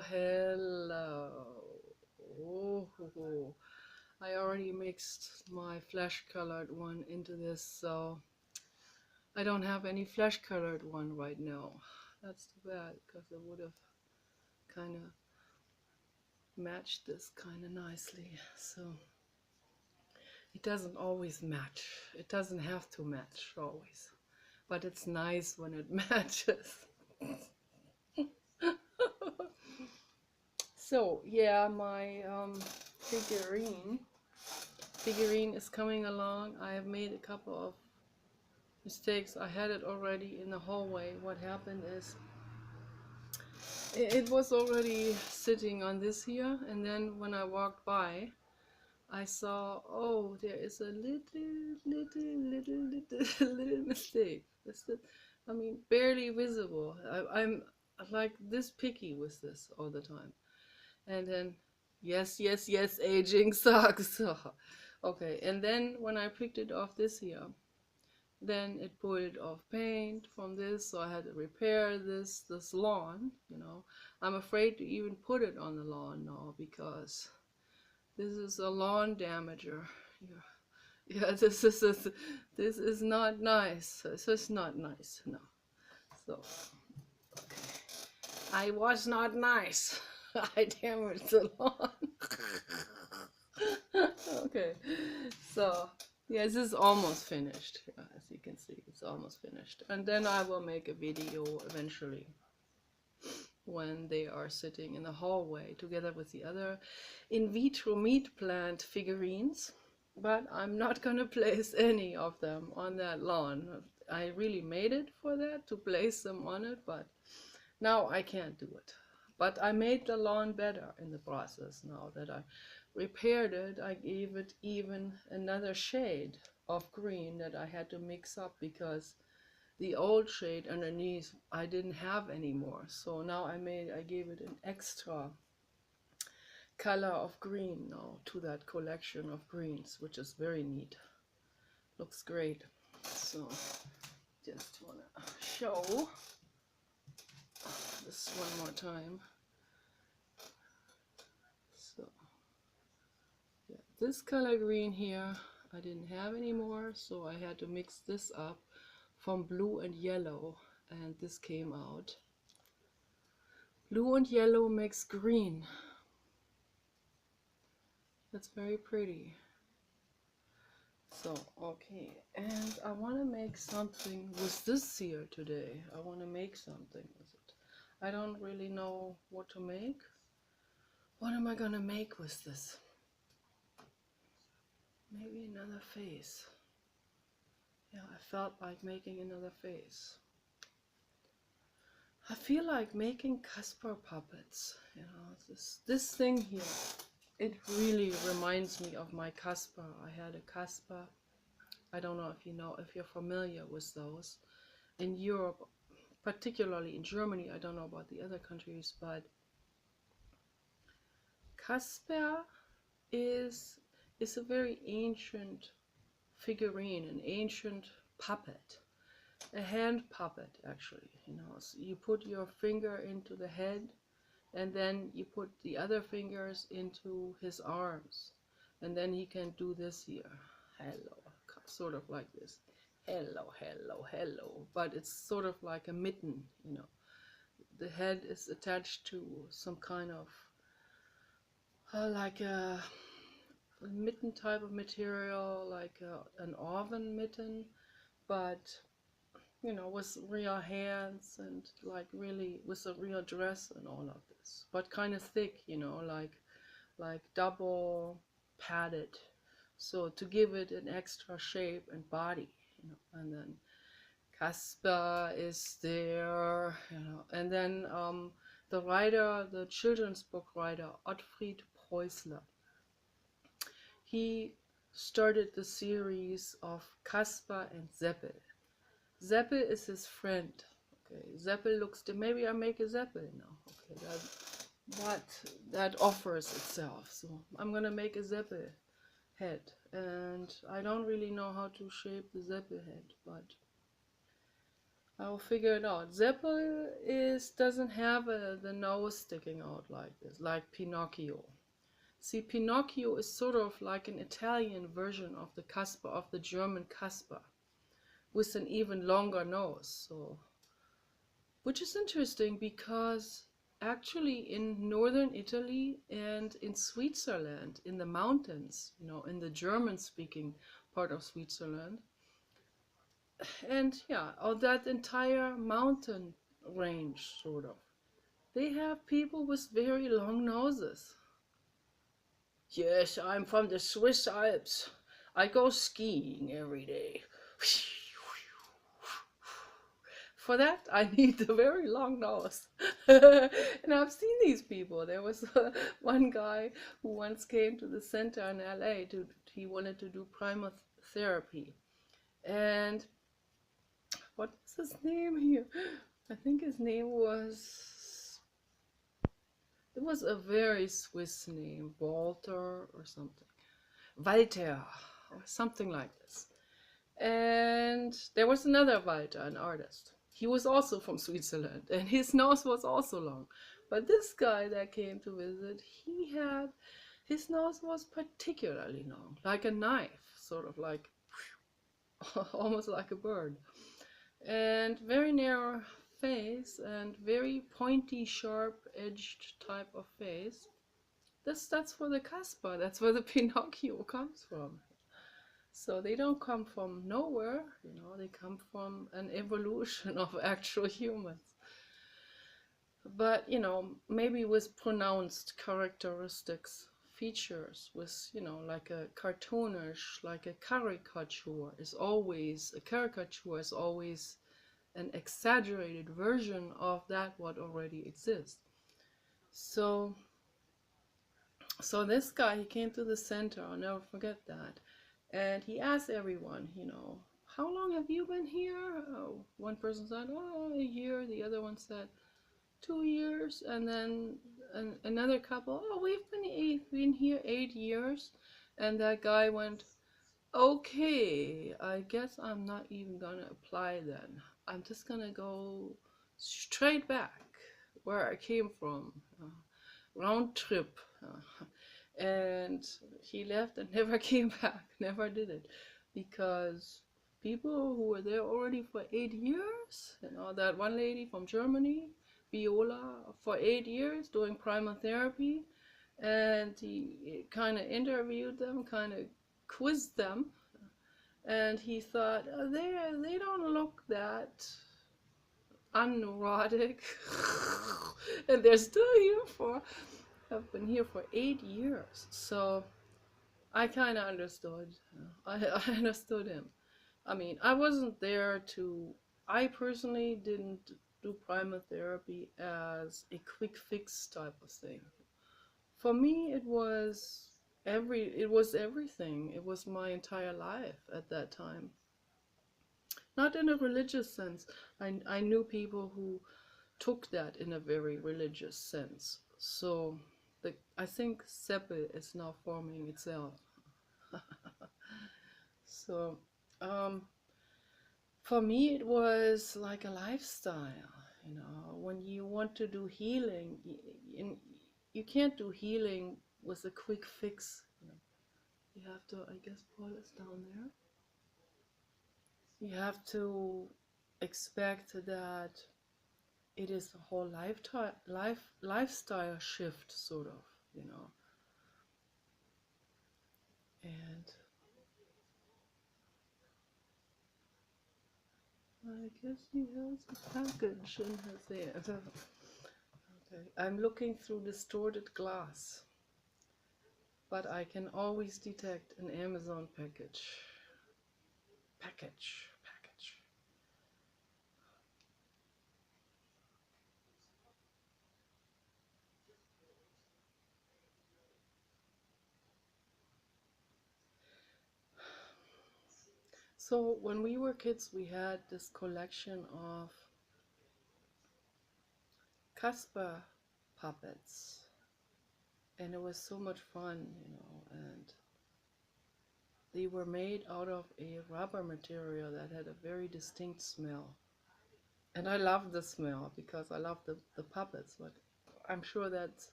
hello. Oh, I already mixed my flesh colored one into this, so I don't have any flesh colored one right now. That's too bad, because it would have kind of matched this kind of nicely. So it doesn't always match. It doesn't have to match always, but it's nice when it matches. So yeah, my figurine is coming along. I have made a couple of mistakes. I had it already in the hallway. What happened is it was already sitting on this here, and then when I walked by, I saw, oh, there is a little mistake. I mean, barely visible. I'm like this picky with this all the time. And then, yes, aging sucks. Okay, and then when I picked it off this here, then it pulled off paint from this, so I had to repair this lawn. I'm afraid to even put it on the lawn now, because this is a lawn damager. Yeah, this is not nice. This is not nice. No. So I was not nice. I damaged the lawn. Okay, so yeah, this is almost finished. Yeah, as you can see, it's almost finished. And then I will make a video eventually when they are sitting in the hallway together with the other in vitro meat plant figurines. But I'm not gonna place any of them on that lawn. I really made it for that, to place them on it, but now I can't do it. But I made the lawn better in the process. Now that I repaired it, I gave it even another shade of green that I had to mix up, because the old shade underneath I didn't have anymore. So now I gave it an extra color of green now to that collection of greens, which is very neat. Looks great. So just wanna show this one more time. So yeah, this color green here I didn't have anymore, so I had to mix this up from blue and yellow, and this came out. Blue and yellow makes green. That's very pretty. So, okay, and I want to make something with this here today. I want to make something with it. I don't really know what to make. What am I gonna make with this? Maybe another face. Yeah, I felt like making another face. I feel like making Casper puppets. This thing here, it really reminds me of my Casper. I had a Casper. I don't know if you're familiar with those. In Europe, particularly in Germany, I don't know about the other countries, but Casper is a very ancient figurine, an ancient puppet, a hand puppet actually. So you put your finger into the head, and then you put the other fingers into his arms, and then he can do this here. Hello, sort of like this. Hello, hello, hello. But it's sort of like a mitten. The head is attached to some kind of like a mitten type of material, like an oven mitten, but with real hands, and like really with a real dress and all of this, but kind of thick, like double padded, so to give it an extra shape and body, and then Casper is there, and then the children's book writer, Ottfried Preußler, he started the series of Casper and Seppel. Seppel is his friend. Okay, Seppel maybe I make a Seppel now. Okay, that offers itself. So I'm gonna make a Seppel head, and I don't really know how to shape the Seppel head, but I'll figure it out. Zeppel doesn't have the nose sticking out like this, like Pinocchio. See, Pinocchio is sort of like an Italian version of the Casper, of the German Casper, with an even longer nose. So, which is interesting because actually in northern Italy and in Switzerland, in the mountains, in the German-speaking part of Switzerland, and yeah, on that entire mountain range, sort of, they have people with very long noses. Yes, I'm from the Swiss Alps. I go skiing every day. For that, I need a very long nose. And I've seen these people. There was one guy who once came to the center in LA. He wanted to do therapy. And what was his name here? I think his name was, it was a very Swiss name, Walter or something. Walter, or something like this. And there was another Walter, an artist. He was also from Switzerland, and his nose was also long. But this guy that came to visit, his nose was particularly long, like a knife, sort of like, almost like a bird. And very narrow face, and very pointy, sharp-edged type of face. That's where the Caspar, that's where the Pinocchio comes from. So they don't come from nowhere, they come from an evolution of actual humans. But, maybe with pronounced characteristics, features, with, like a cartoonish, like a caricature is always an exaggerated version of that what already exists. So this guy, he came to the center, I'll never forget that. And he asked everyone, how long have you been here? Oh, one person said, oh, a year. The other one said, 2 years. And then another couple, oh, we've been here 8 years. And that guy went, okay, I guess I'm not even gonna apply then. I'm just gonna go straight back where I came from. Round trip. And he left and never came back, never did it, because people who were there already for 8 years, that one lady from Germany, Viola, for 8 years doing primal therapy, and he kind of interviewed them, kind of quizzed them, and he thought, oh, they don't look that unneurotic, and they're still here have been here for 8 years. So I kind of understood. I understood him. I mean, I personally didn't do primal therapy as a quick fix type of thing. For me, it was everything. It was my entire life at that time. Not in a religious sense. I knew people who took that in a very religious sense. So I think Seppel is now forming itself. So for me it was like a lifestyle. When you want to do healing, you can't do healing with a quick fix. You have to, I guess Paul is down there. You have to expect that it is a whole lifestyle shift, sort of, and I guess he has a package in his hand. Okay, I'm looking through distorted glass, but I can always detect an Amazon package. Package. So when we were kids, we had this collection of Casper puppets, and it was so much fun, and they were made out of a rubber material that had a very distinct smell. And I love the smell because I love the puppets, but I'm sure that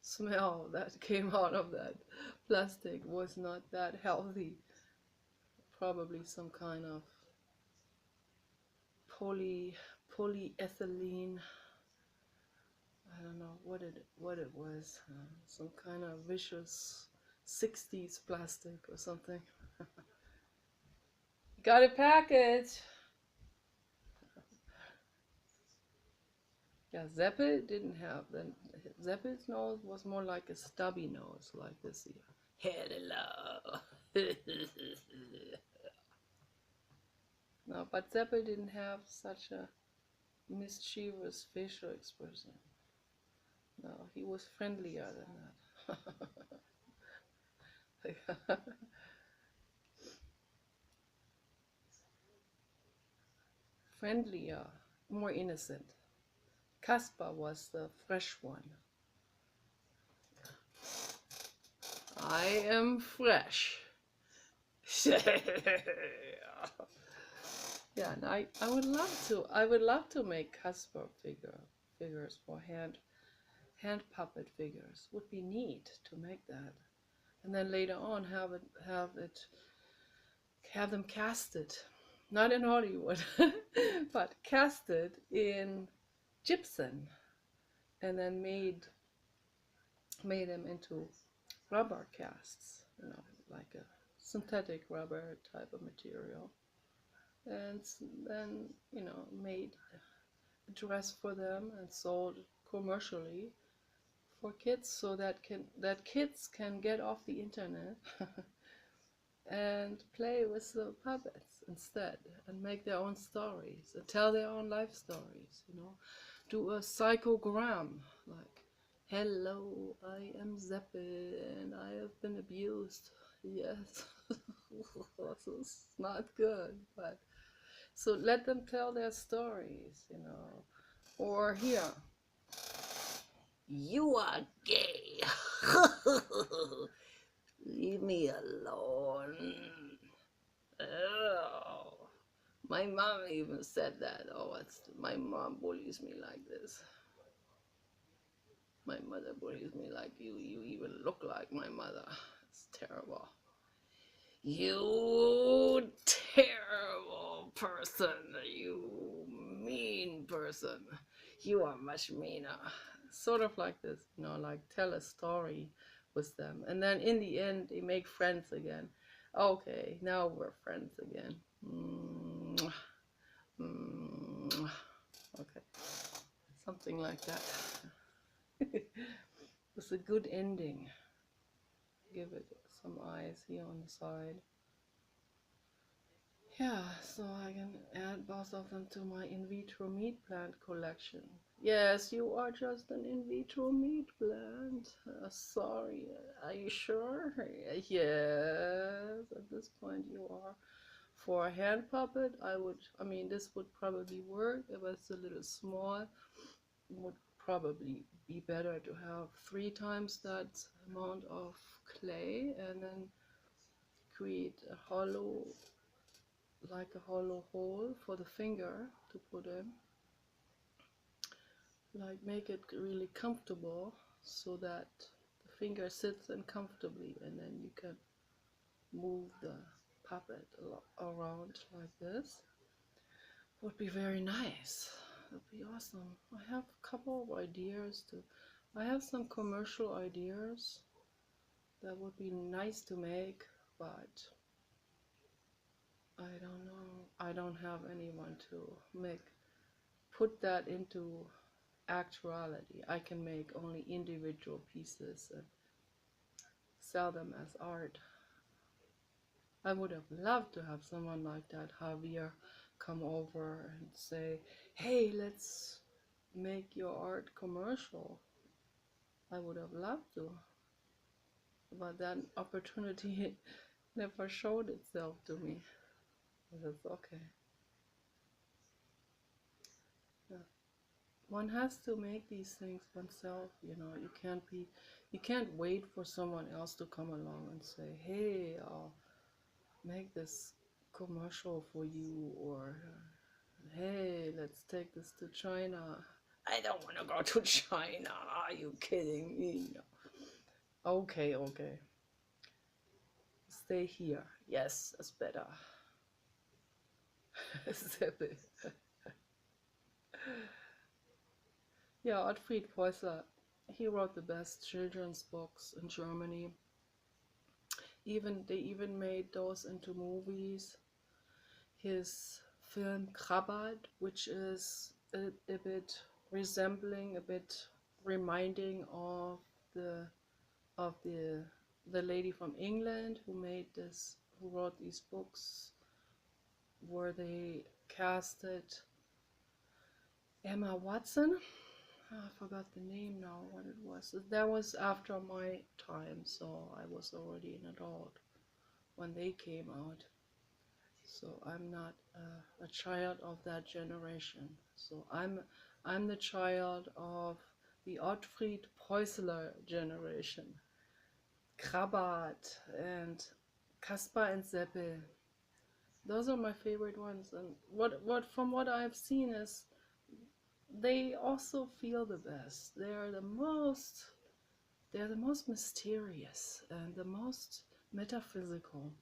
smell that came out of that plastic was not that healthy. Probably some kind of polyethylene. I don't know what it was. Some kind of vicious 60s plastic or something. Got a package. Yeah, Zeppel didn't have that. Zeppel's nose was more like a stubby nose, like this here. Hello. No, but Zeppel didn't have such a mischievous facial expression. No, he was friendlier than that. Friendlier, more innocent. Caspar was the fresh one. I am fresh. Yeah, and I would love to make Caspar figures for hand puppet figures. Would be neat to make that, and then later on have them casted, not in Hollywood, but casted in gypsum, and then made them into rubber casts, like a synthetic rubber type of material, and then made a dress for them and sold commercially for kids, so that kids can get off the internet and play with the puppets instead, and make their own stories and tell their own life stories, do a psychogram, like, hello, I am Zeppel and I have been abused. Yes. This is not good, but so let them tell their stories, or here, you are gay. Leave me alone. Oh, my mom even said that. Oh, my mom bullies me like this. My mother bullies me like you. You even look like my mother. It's terrible. You terrible person. You mean person. You are much meaner. Sort of like this, like tell a story with them. And then in the end, they make friends again. Okay, now we're friends again. Mwah. Mwah. Okay, something like that. It's a good ending. Give it some eyes here on the side. Yeah, so I can add both of them to my in vitro meat plant collection. Yes, you are just an in vitro meat plant. Sorry, are you sure? Yes, at this point you are. For a hand puppet, this would probably work. If it's a little small, it would probably be better to have 3 times that amount of clay, and then create a hollow hole for the finger to put in, like make it really comfortable so that the finger sits in comfortably, and then you can move the puppet around like this. Would be very nice. Would be awesome. I have a couple of ideas I have some commercial ideas that would be nice to make, but I don't know. I don't have anyone to put that into actuality. I can make only individual pieces and sell them as art. I would have loved to have someone like that, Javier, come over and say, hey, let's make your art commercial. I would have loved to, but that opportunity never showed itself to me. But that's okay. Yeah. One has to make these things oneself, you can't wait for someone else to come along and say, hey, I'll make this commercial for you, or Hey, let's take this to China. I don't want to go to China. Are you kidding me? No. Okay, okay. Stay here. Yes, that's better. Seppel. Yeah, Ottfried Preußler, he wrote the best children's books in Germany. They even made those into movies. His film Krabat, which is a bit resembling, a bit reminding of the of the lady from England who made this, who wrote these books, where they casted Emma Watson. I forgot the name now, what it was. That was after my time, so I was already an adult when they came out. So I'm not a child of that generation. So I'm the child of the Ottfried Preußler generation. Krabat and Kaspar and Seppel. Those are my favorite ones. And what from what I've seen is they also feel the best. They're the most mysterious and the most metaphysical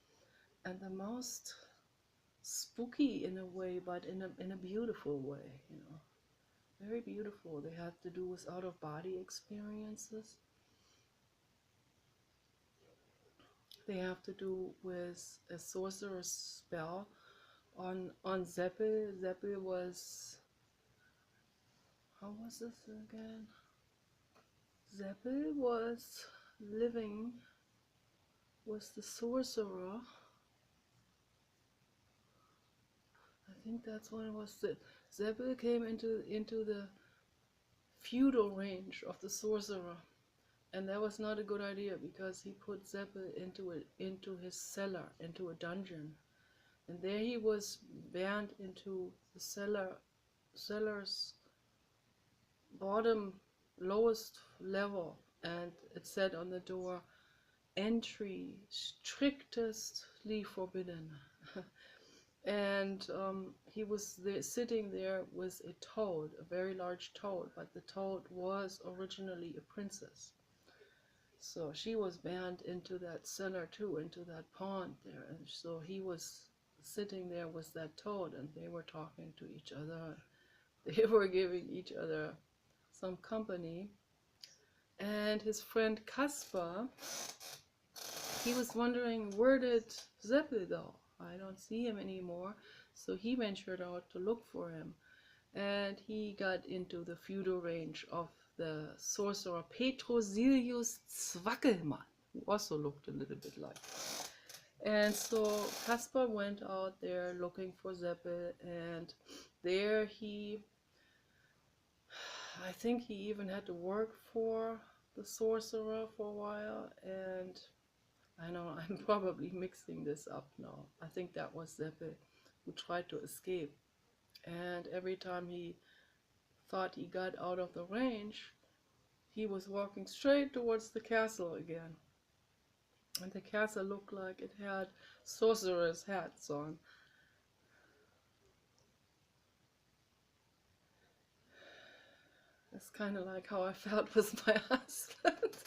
and the most spooky in a way, but in a beautiful way, you know. Very beautiful. They have to do with out of body experiences. They have to do with a sorcerer's spell on Seppel. Seppel was, how was this again? Seppel was living with the sorcerer. I think that's when it was. Seppel came into the feudal range of the sorcerer, and that was not a good idea because he put Seppel into his cellar, into a dungeon, and there he was banned into the cellar's bottom, lowest level, and it said on the door, entry strictly forbidden. And he was there, sitting there with a toad, a very large toad, but the toad was originally a princess. So she was banned into that cellar too, into that pond there. And so he was sitting there with that toad, and they were talking to each other. They were giving each other some company. And his friend Kaspar, he was wondering, where did Seppel go? I don't see him anymore. So he ventured out to look for him. And he got into the feudal range of the sorcerer Petrosilius Zwackelmann, who also looked a little bit like. And so Kaspar went out there looking for Seppel, and there I think he even had to work for the sorcerer for a while, and I know I'm probably mixing this up now. I think that was Seppel who tried to escape, and every time he thought he got out of the range, he was walking straight towards the castle again. And the castle looked like it had sorcerer's hats on. It's kind of like how I felt with my husband.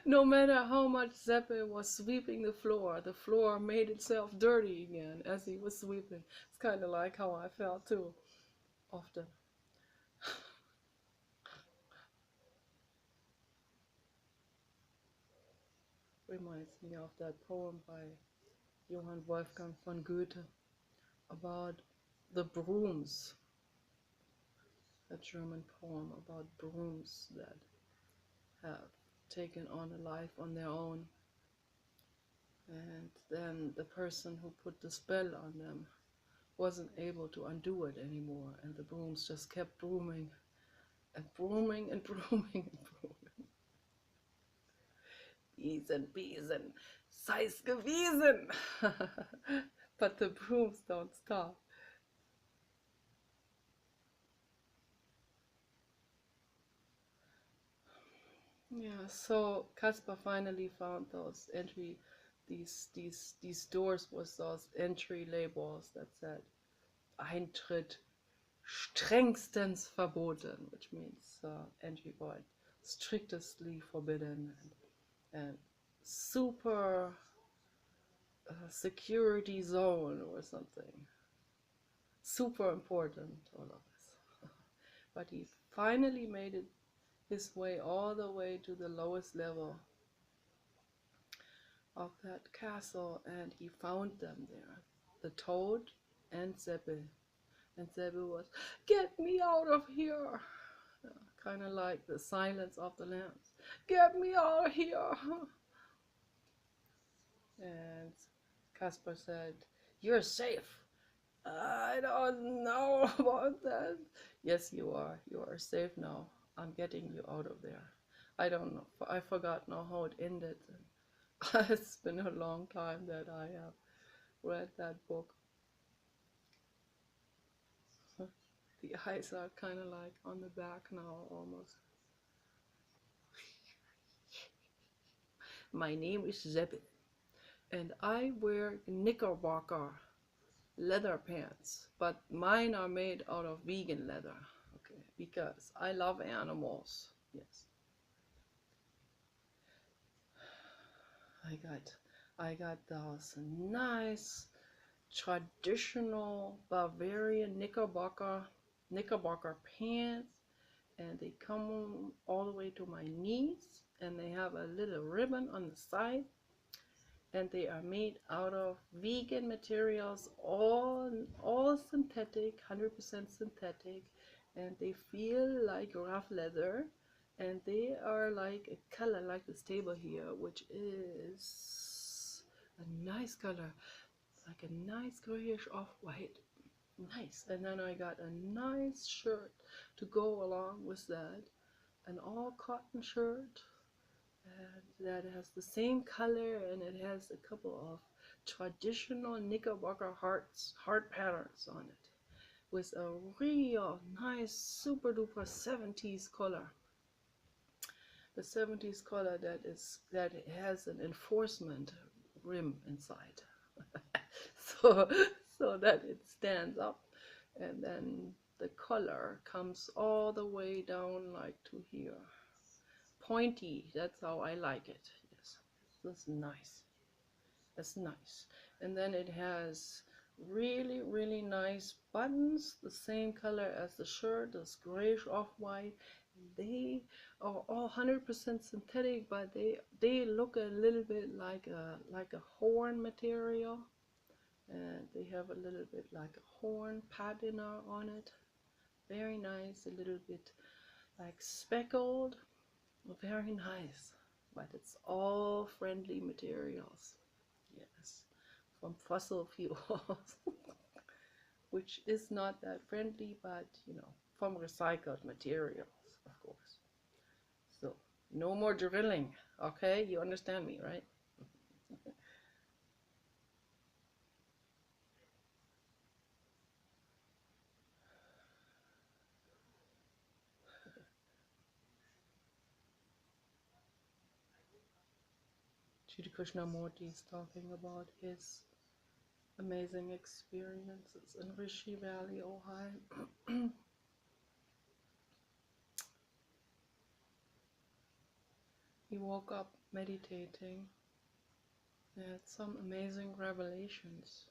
No matter how much Seppel was sweeping the floor made itself dirty again as he was sweeping. It's kind of like how I felt too, often. Reminds me of that poem by Johann Wolfgang von Goethe about the brooms. A German poem about brooms that have taken on a life on their own, and then the person who put the spell on them wasn't able to undo it anymore, and the brooms just kept brooming and brooming and brooming and brooming. Biesen, sei's gewesen. But the brooms don't stop. Yeah, so Kaspar finally found those entry these doors with those entry labels that said Eintritt strengstens verboten, which means entry point strictly forbidden, and super security zone or something. Super important, all of this. But he finally made it his way all the way to the lowest level of that castle, and he found them there, the toad and Seppel. And Seppel was, "Get me out of here!" Kind of like the Silence of the Lambs. "Get me out of here!" And Caspar said, "You're safe." "I don't know about that." "Yes, you are. You are safe now. I'm getting you out of there." I don't know. I forgot now how it ended. It's been a long time that I have read that book. The eyes are kind of like on the back now, almost. My name is Seppel, and I wear knickerbocker leather pants, but mine are made out of vegan leather. Okay, because I love animals. Yes, I got those nice traditional Bavarian knickerbocker pants, and they come all the way to my knees, and they have a little ribbon on the side, and they are made out of vegan materials, all synthetic, 100% synthetic, and they feel like rough leather, and they are like a color like this table here, which is a nice color, like a nice grayish off-white. Nice. And then I got a nice shirt to go along with that, an all cotton shirt, and that has the same color, and it has a couple of traditional knickerbocker heart patterns on it, with a real nice super duper 70s color. The 70s color that has an enforcement rim inside. so so that it stands up, and then the color comes all the way down like to here. Pointy, that's how I like it. Yes, that's nice. That's nice. And then it has really, really nice buttons, the same color as the shirt, this grayish off-white. They are all 100% synthetic, but they look a little bit like a horn material, and they have a little bit like a horn patina on it. Very nice, a little bit like speckled. Very nice, but it's all friendly materials. Yes, from fossil fuels, which is not that friendly, but from recycled materials, of course. So, no more drilling, okay? You understand me, right? Sri Krishnamurti is talking about his amazing experiences in Rishi Valley, Ohio. He woke up meditating. He had some amazing revelations.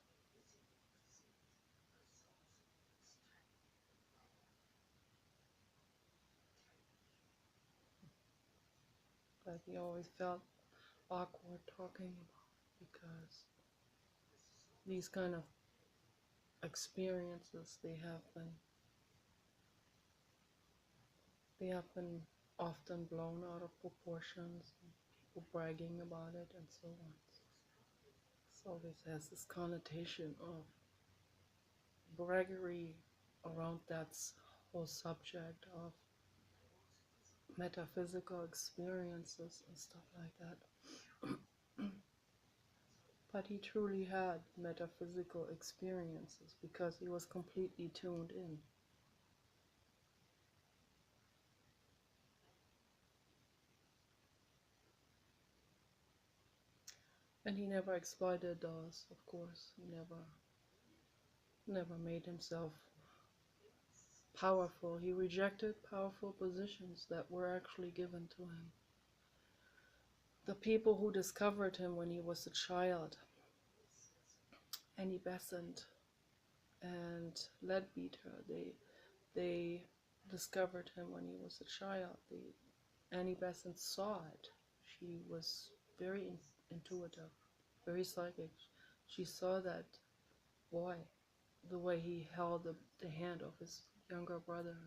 But he always felt awkward talking about, because these kind of experiences, they have been often blown out of proportions, and people bragging about it and so on. So this has this connotation of braggery around that whole subject of metaphysical experiences and stuff like that. But he truly had metaphysical experiences because he was completely tuned in. And he never exploited those, of course. He never made himself powerful. He rejected powerful positions that were actually given to him. The people who discovered him when he was a child, Annie Besant and Leadbeater, they discovered him when he was a child. Annie Besant saw it. She was very intuitive, very psychic. She saw that boy, the way he held the hand of his younger brother.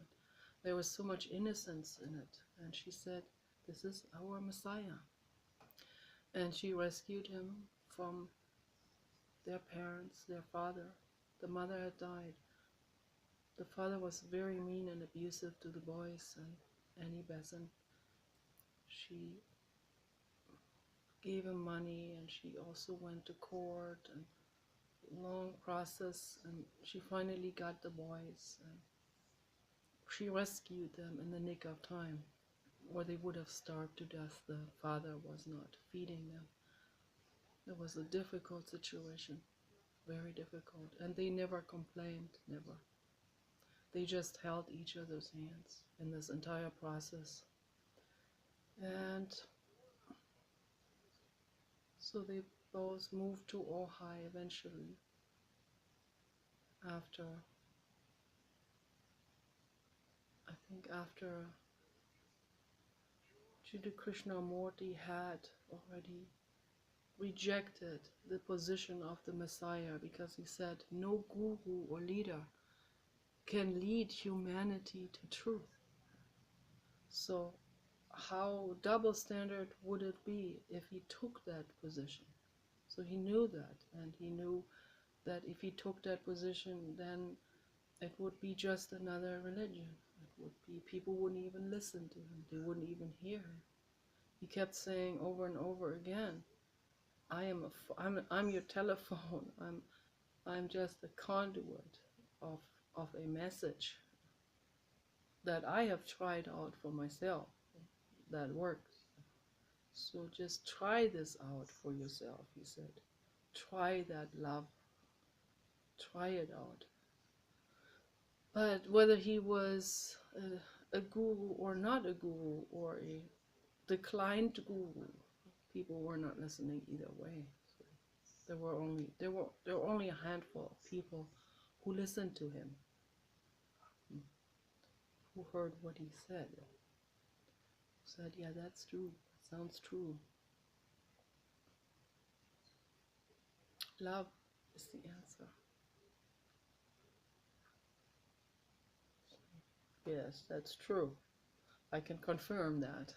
There was so much innocence in it. And she said, "This is our Messiah." And she rescued him from their parents, their father. The mother had died. The father was very mean and abusive to the boys, and Annie Besant, she gave him money, and she also went to court, and long process, and she finally got the boys, and she rescued them in the nick of time, or they would have starved to death. The father was not feeding them. It was a difficult situation, very difficult, and they never complained, never. They just held each other's hands in this entire process. And so they both moved to Ojai eventually after, I think after Sri Krishnamurti had already rejected the position of the Messiah, because he said no guru or leader can lead humanity to truth. So how double standard would it be if he took that position? So he knew that, and he knew that if he took that position, then it would be just another religion. It would be, people wouldn't even listen to him. They wouldn't even hear him. He kept saying over and over again, I'm your telephone. I'm just a conduit of a message that I have tried out for myself that works. So just try this out for yourself, he said. Try that love. Try it out. But whether he was a guru or not a guru, or a declined guru, people were not listening either way. So there were only a handful of people who listened to him, who heard what he said. Said, yeah, that's true. That sounds true. Love is the answer. Yes, that's true. I can confirm that.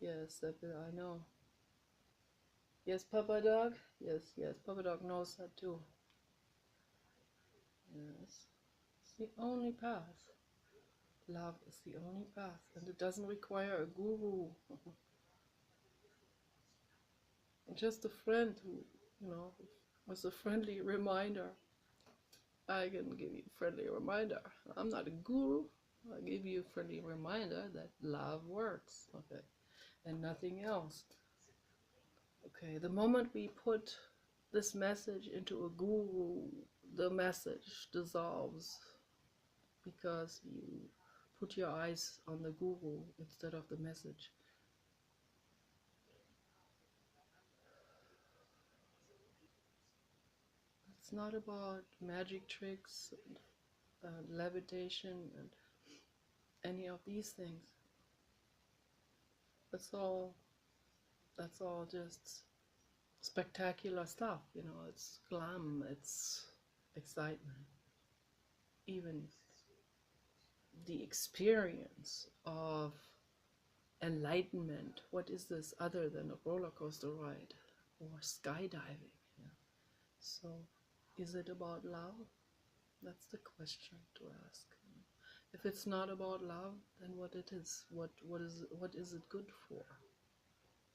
Yes, I know. Yes, Papa Dog? Yes, Papa Dog knows that too. Yes. It's the only path. Love is the only path, and it doesn't require a guru. Just a friend who, was a friendly reminder. I can give you a friendly reminder. I'm not a guru. I give you a friendly reminder that love works, okay, and nothing else. Okay, the moment we put this message into a guru, the message dissolves, because you put your eyes on the guru instead of the message. It's not about magic tricks, and levitation, and any of these things. That's all just spectacular stuff, it's glam, it's excitement. Even the experience of enlightenment, what is this other than a roller coaster ride or skydiving? Yeah. So is it about love? That's the question to ask. If it's not about love, then what it is? What is it good for?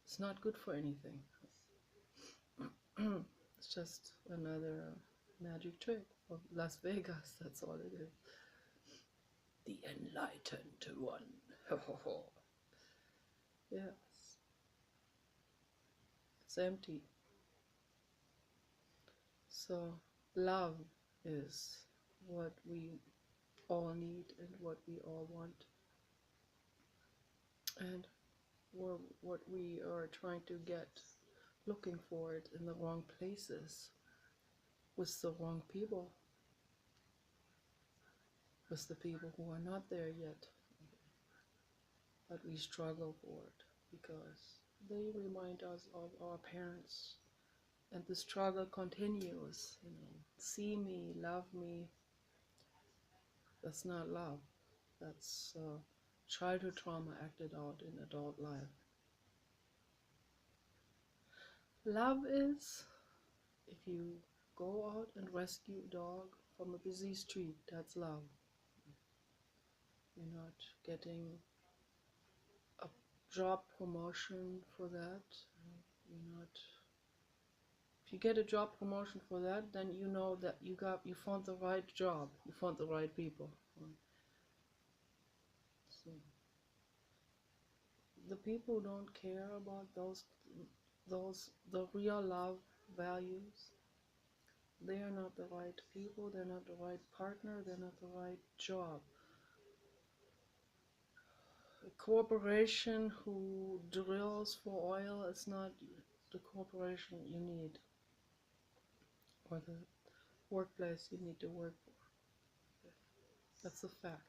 It's not good for anything. It's just another magic trick of Las Vegas, that's all it is. The enlightened one. Yes. It's empty. So love is what we all need and what we all want. And what we are trying to get, looking for it in the wrong places, with the wrong people, with the people who are not there yet. But we struggle for it because they remind us of our parents. And the struggle continues, see me, love me. That's not love. That's childhood trauma acted out in adult life. Love is if you go out and rescue a dog from a busy street, that's love. You're not getting a job promotion for that. You're not. If you get a job promotion for that, then you know that you found the right job, you found the right people. So the people don't care about the real love values. They are not the right people, they're not the right partner, they're not the right job. A corporation who drills for oil is not the corporation you need, or the workplace you need to work for. That's a fact.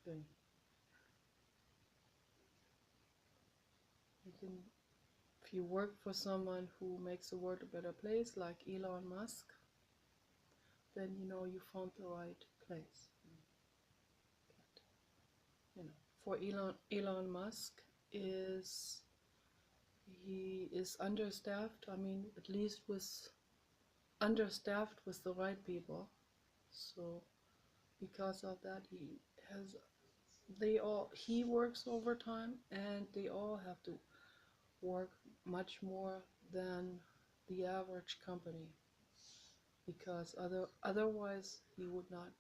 Okay. If you work for someone who makes the world a better place, like Elon Musk, then you know you found the right place. For Elon Musk he is understaffed. I mean, at least understaffed with the right people. So because of that, he works overtime, and they all have to work much more than the average company, because otherwise they would not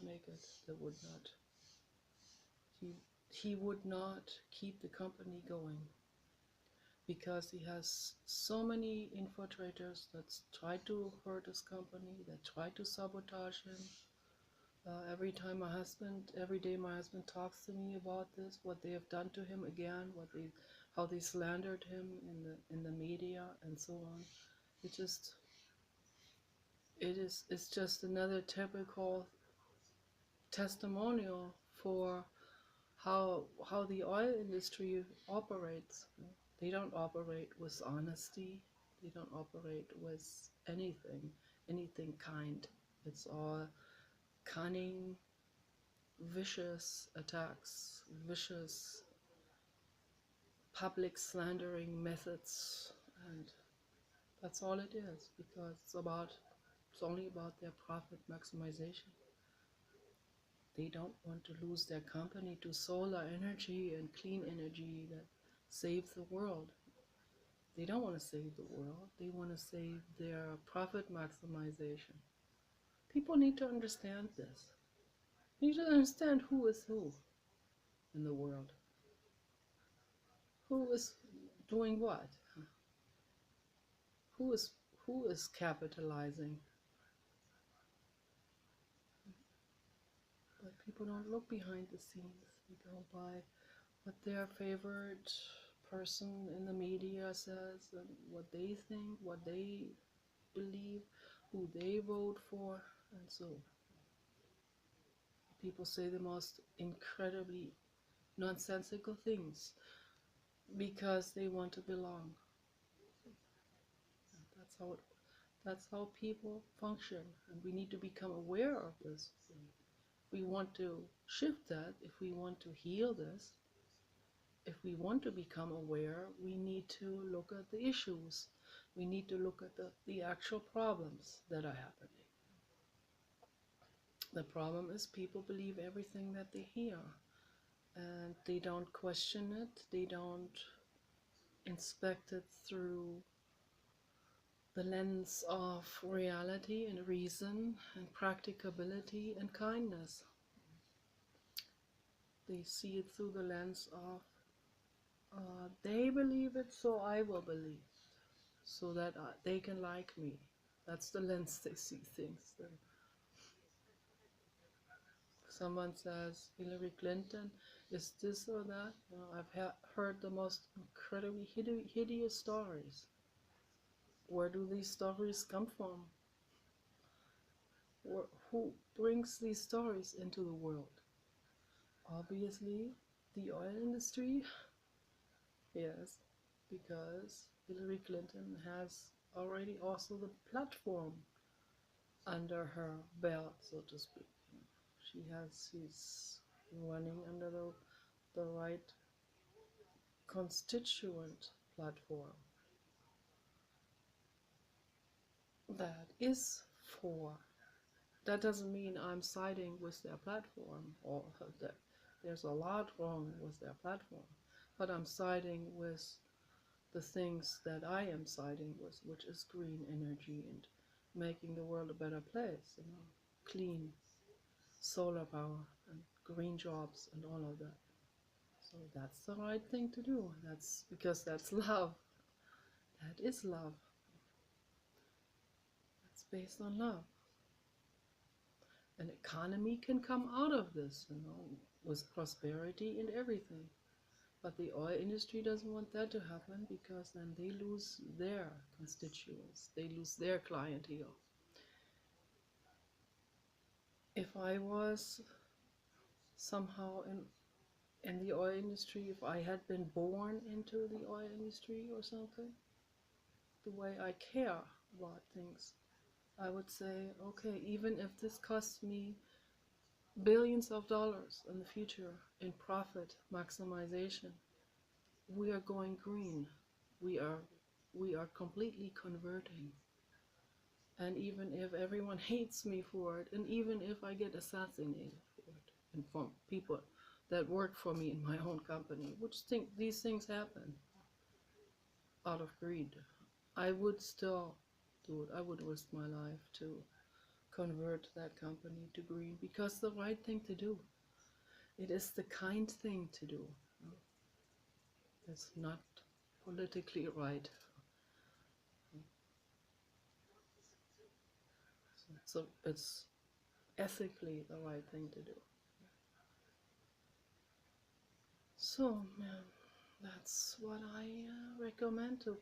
make it. He would not keep the company going, because he has so many infiltrators that try to hurt his company, that try to sabotage him. Every day my husband talks to me about this, what they have done to him again, how they slandered him in the media and so on. It's just another typical testimonial for how the oil industry operates. They don't operate with honesty. They don't operate with anything kind. It's all cunning, vicious attacks, vicious public slandering methods, and that's all it is, because it's only about their profit maximization. They don't want to lose their company to solar energy and clean energy that saves the world. They don't want to save the world. They want to save their profit maximization. People need to understand this. You need to understand who is who in the world. Who is doing what? Who is capitalizing? But people don't look behind the scenes. They go by what their favorite person in the media says, and what they think, what they believe, who they vote for, and so people say the most incredibly nonsensical things because they want to belong. That's how people function, and we need to become aware of this. If we want to shift that, if we want to heal this, if we want to become aware, we need to look at the issues. We need to look at the actual problems that are happening. The problem is people believe everything that they hear, and they don't question it. They don't inspect it through the lens of reality and reason and practicability and kindness. They see it through the lens of They believe it, so I will believe, so that they can like me. That's the lens they see things through. Someone says Hillary Clinton is this or that. I've heard the most incredibly hideous stories. Where do these stories come from? Who brings these stories into the world? Obviously, the oil industry. Yes, because Hillary Clinton has already also the platform under her belt, so to speak. She's running under the right constituent platform that is for. That doesn't mean I'm siding with their platform, or that there's a lot wrong with their platform, but I'm siding with the things that I am siding with, which is green energy and making the world a better place, clean solar power and green jobs and all of that. So that's the right thing to do. That's because that's love. That is love. It's based on love. An economy can come out of this, with prosperity and everything. But the oil industry doesn't want that to happen, because then they lose their constituents, they lose their clientele. If I was somehow in the oil industry, if I had been born into the oil industry or something, the way I care about things, I would say, okay, even if this costs me billions of dollars in the future in profit maximization, we are going green. We are completely converting. And even if everyone hates me for it, and even if I get assassinated for it, and from people that work for me in my own company, which think these things happen out of greed, I would still do it. I would risk my life to convert that company to green, because the right thing to do. It is the kind thing to do. It's not politically right. So it's ethically the right thing to do. So, that's what I recommend to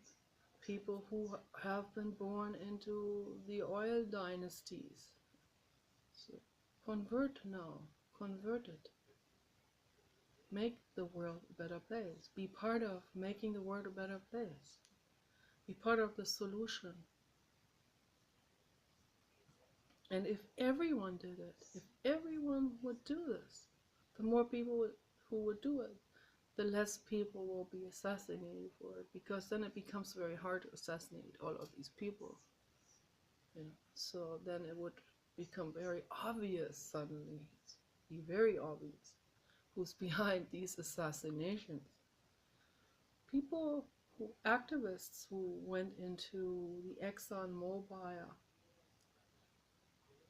people who have been born into the oil dynasties. So convert now, convert it. Make the world a better place. Be part of making the world a better place. Be part of the solution. And if everyone did it, if everyone would do this, the more people who would do it, the less people will be assassinated for it, because then it becomes very hard to assassinate all of these people. So then it would become very obvious suddenly, be very obvious who's behind these assassinations. People, activists who went into the ExxonMobil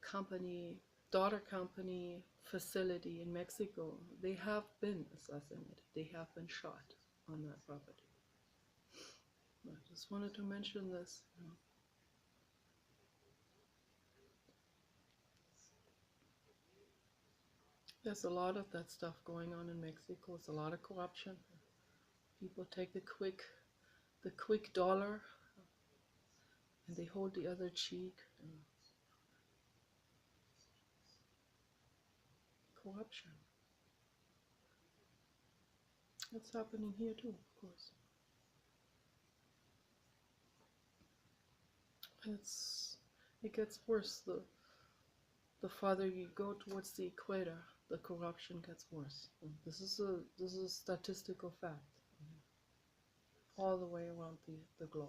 company, daughter company facility in Mexico, they have been assassinated. They have been shot on that property. I just wanted to mention this. There's a lot of that stuff going on in Mexico. It's a lot of corruption. People take the quick dollar, and they hold the other cheek. Corruption. It's happening here too, of course. It gets worse. The farther you go towards the equator, the corruption gets worse. This is a statistical fact, all the way around the globe.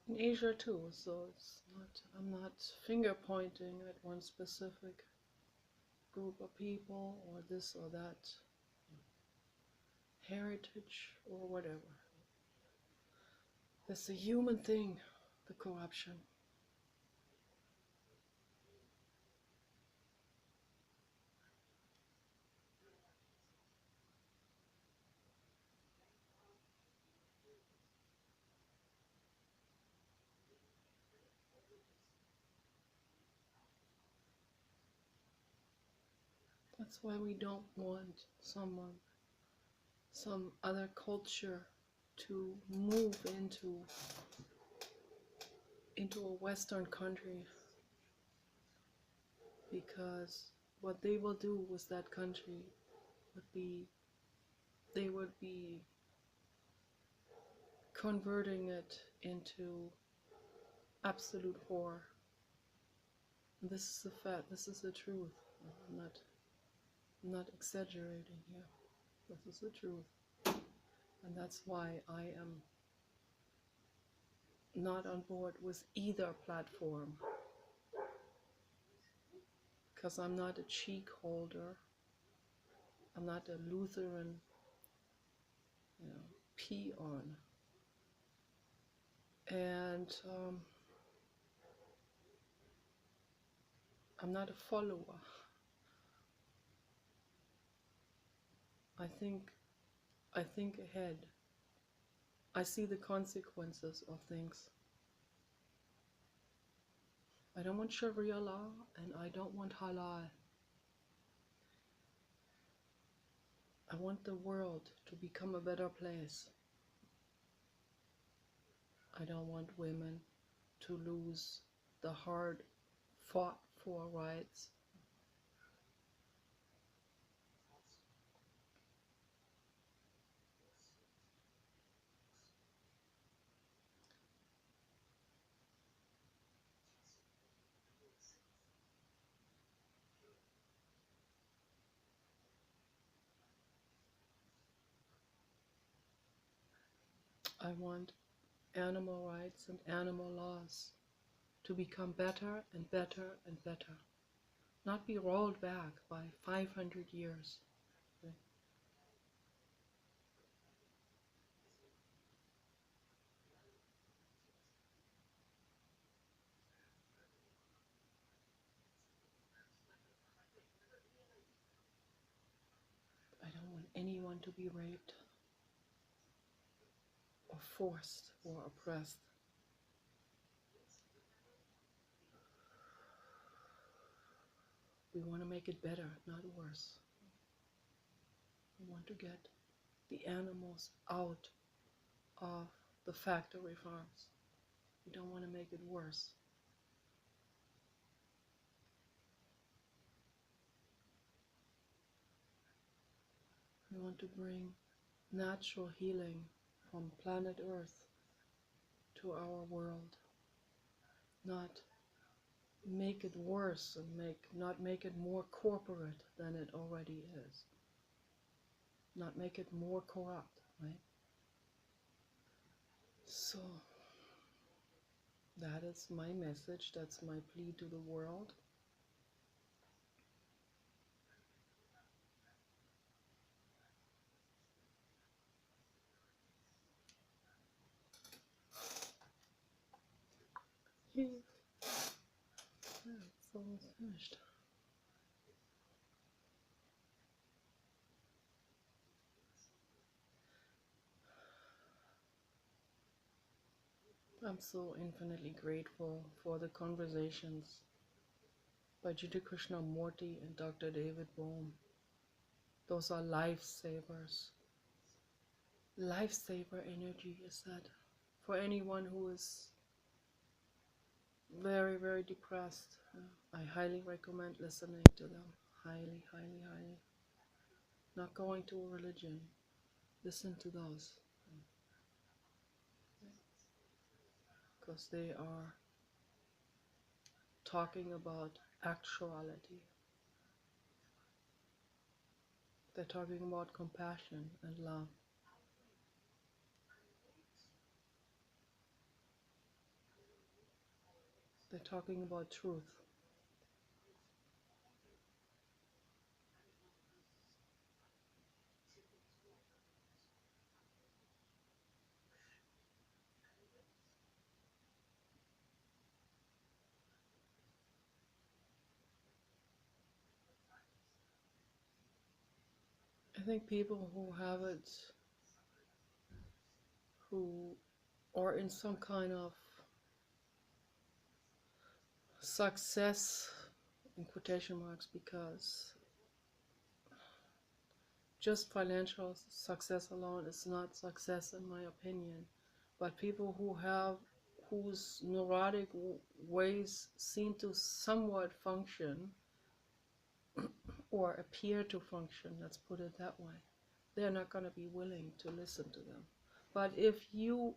In Asia too, so I'm not finger pointing at one specific group of people or this or that heritage or whatever. It's a human thing, the corruption. That's why we don't want some other culture to move into a Western country, because what they will do with that country would be, they would be converting it into absolute horror. This is the fact, this is the truth. I'm not exaggerating here. This is the truth. And that's why I am not on board with either platform. Because I'm not a cheek holder. I'm not a Lutheran, peon. And I'm not a follower. I think ahead. I see the consequences of things. I don't want Sharia law and I don't want halal. I want the world to become a better place. I don't want women to lose the hard fought for rights. I want animal rights and animal laws to become better and better and better. Not be rolled back by 500 years. I don't want anyone to be raped or forced or oppressed. We want to make it better, not worse. We want to get the animals out of the factory farms. We don't want to make it worse. We want to bring natural healing from planet Earth to our world. Not make it worse and not make it more corporate than it already is. Not make it more corrupt, right? So that is my message, that's my plea to the world. Yeah, it's almost finished. I'm so infinitely grateful for the conversations by Jiddu Krishnamurti and Dr. David Bohm. Those are lifesavers. Lifesaver energy is that for anyone who is very, very depressed. I highly recommend listening to them. Highly, highly, highly. Not going to a religion. Listen to those. Because they are talking about actuality. They're talking about compassion and love. They're talking about truth. I think people who have it, who are in some kind of success, in quotation marks, because just financial success alone is not success in my opinion, but people whose neurotic ways seem to somewhat function or appear to function, let's put it that way, they're not going to be willing to listen to them. But if you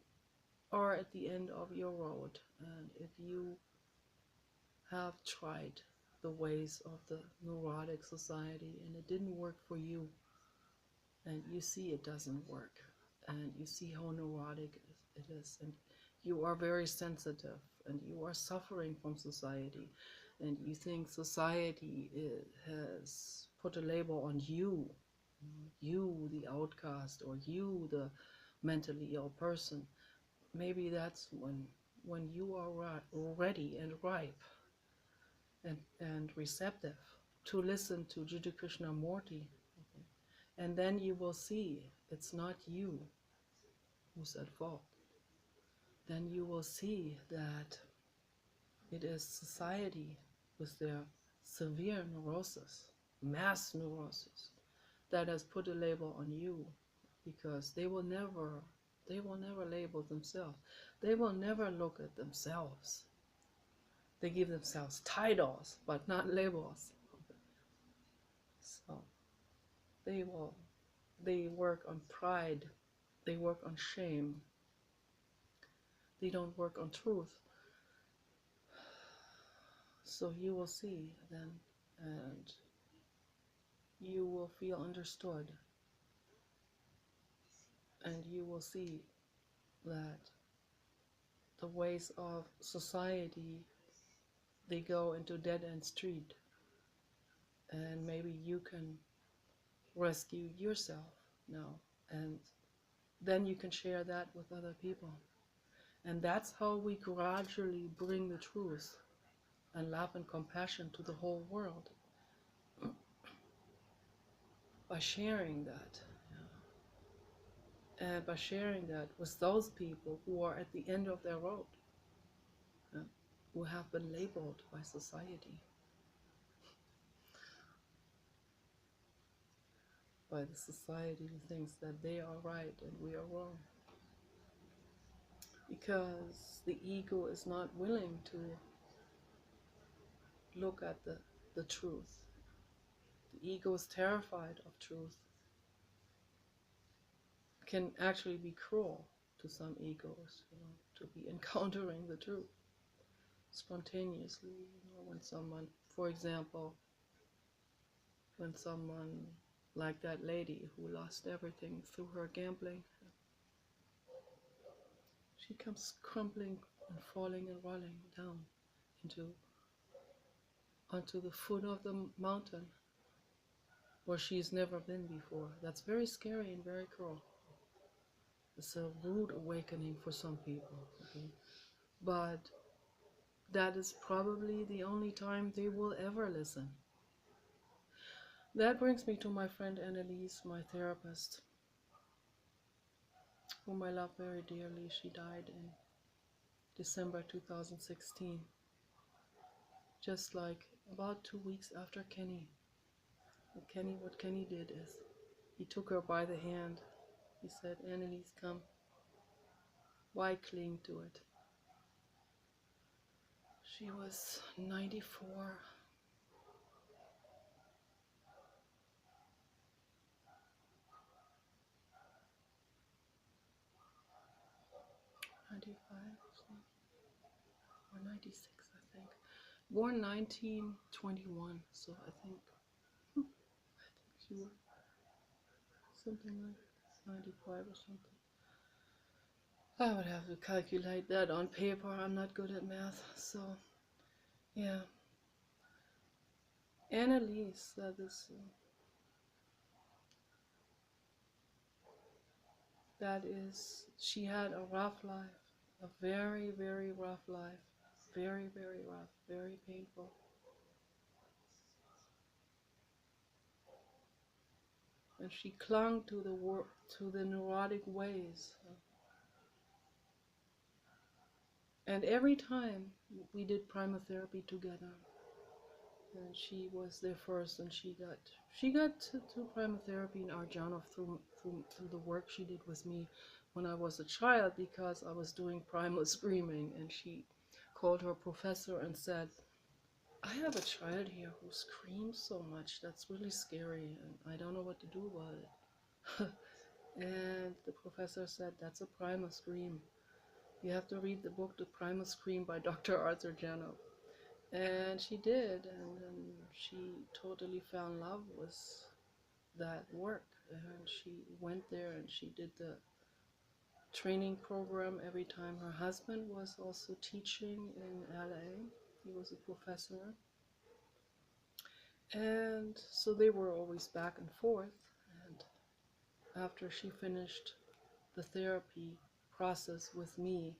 are at the end of your road, and if you have tried the ways of the neurotic society and it didn't work for you, and you see it doesn't work, and you see how neurotic it is, and you are very sensitive, and you are suffering from society, and you think society has put a label on you, you the outcast, or you the mentally ill person, maybe that's when you are ready and ripe and receptive to listen to Jiddu Krishnamurti. And then you will see it's not you who's at fault. Then you will see that it is society with their severe neurosis, mass neurosis, that has put a label on you, because they will never label themselves. They will never look at themselves. They give themselves titles, but not labels. So they work on pride, they work on shame, they don't work on truth. So you will see then, and you will feel understood, and you will see that the ways of society, they go into dead-end street, and maybe you can rescue yourself now, and then you can share that with other people. And that's how we gradually bring the truth and love and compassion to the whole world, by sharing that. And by sharing that with those people who are at the end of their road, who have been labeled by society, by the society who thinks that they are right and we are wrong. Because the ego is not willing to look at the truth. The ego is terrified of truth. It can actually be cruel to some egos, to be encountering the truth spontaneously. When someone, for example, when someone like that lady who lost everything through her gambling, she comes crumbling and falling and rolling down onto the foot of the mountain where she's never been before. That's very scary and very cruel. It's a rude awakening for some people, okay? But that is probably the only time they will ever listen. That brings me to my friend Annalise, my therapist, whom I love very dearly. She died in December 2016, just like about 2 weeks after Kenny. What Kenny did is, he took her by the hand. He said, "Annalise, come. Why cling to it?" She was 94. 95 or 96, I think. Born 1921, so I think she was something like 95 or something. I would have to calculate that on paper. I'm not good at math, so yeah. Annalise, she had a rough life, a very, very rough life, very, very rough, very painful. And she clung to the neurotic ways. And every time we did primal therapy together, and she was there first, and she got to primotherapy in Arjanov through the work she did with me when I was a child, because I was doing primal screaming, and she called her professor and said, I have a child here who screams so much. That's really scary, and I don't know what to do about it. And the professor said, that's a primal scream. You have to read the book The Primal Scream by Dr. Arthur Janov. And she did, and then she totally fell in love with that work. And she went there and she did the training program every time. Her husband was also teaching in LA. He was a professor. And so they were always back and forth. And after she finished the therapy process with me,